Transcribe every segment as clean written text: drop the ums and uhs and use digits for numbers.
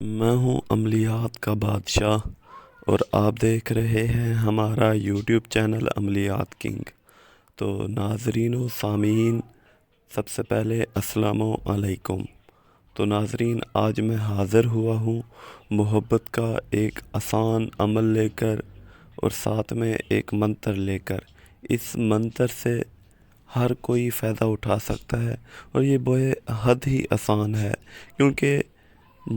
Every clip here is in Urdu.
میں ہوں عملیات کا بادشاہ اور آپ دیکھ رہے ہیں ہمارا یوٹیوب چینل عملیات کنگ۔ تو ناظرین و سامعین، سب سے پہلے السلام علیکم۔ تو ناظرین، آج میں حاضر ہوا ہوں محبت کا ایک آسان عمل لے کر اور ساتھ میں ایک منتر لے کر۔ اس منتر سے ہر کوئی فائدہ اٹھا سکتا ہے اور یہ بے حد ہی آسان ہے، کیونکہ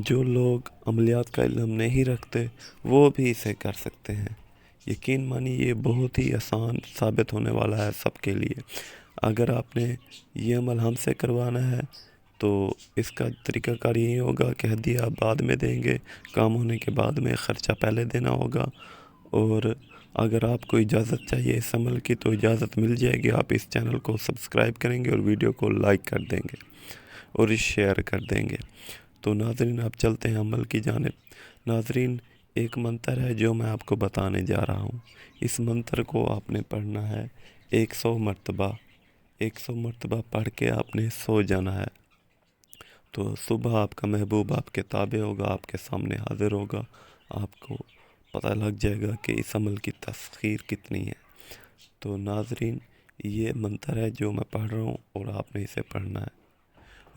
جو لوگ عملیات کا علم نہیں رکھتے وہ بھی اسے کر سکتے ہیں۔ یقین مانیے یہ بہت ہی آسان ثابت ہونے والا ہے سب کے لیے۔ اگر آپ نے یہ عمل ہم سے کروانا ہے تو اس کا طریقہ کار یہی ہوگا کہ ہدیہ بعد میں دیں گے، کام ہونے کے بعد میں خرچہ پہلے دینا ہوگا، اور اگر آپ کو اجازت چاہیے اس عمل کی تو اجازت مل جائے گی۔ آپ اس چینل کو سبسکرائب کریں گے اور ویڈیو کو لائک کر دیں گے اور شیئر کر دیں گے۔ تو ناظرین، آپ چلتے ہیں عمل کی جانب۔ ناظرین، ایک منتر ہے جو میں آپ کو بتانے جا رہا ہوں۔ اس منتر کو آپ نے پڑھنا ہے 100 مرتبہ۔ 100 مرتبہ پڑھ کے آپ نے سو جانا ہے۔ تو صبح آپ کا محبوب آپ کے تابع ہوگا، آپ کے سامنے حاضر ہوگا، آپ کو پتہ لگ جائے گا کہ اس عمل کی تاثیر کتنی ہے۔ تو ناظرین، یہ منتر ہے جو میں پڑھ رہا ہوں اور آپ نے اسے پڑھنا ہے۔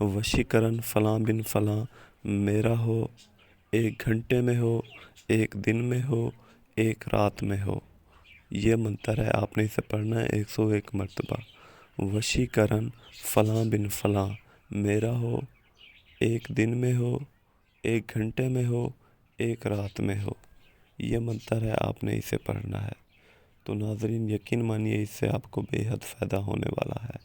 وشیکرن فلاں بن فلاں میرا ہو، 1 گھنٹے میں ہو، 1 دن میں ہو، 1 رات میں ہو۔ یہ منتر ہے، آپ نے اسے پڑھنا ہے 101 مرتبہ۔ وشیکرن فلاں بن فلاں میرا ہو، 1 دن میں ہو، 1 گھنٹے میں ہو، 1 رات میں ہو۔ یہ منتر ہے، آپ نے اسے پڑھنا ہے۔ تو ناظرین، یقین مانیے اس سے آپ کو بے حد فائدہ ہونے والا ہے۔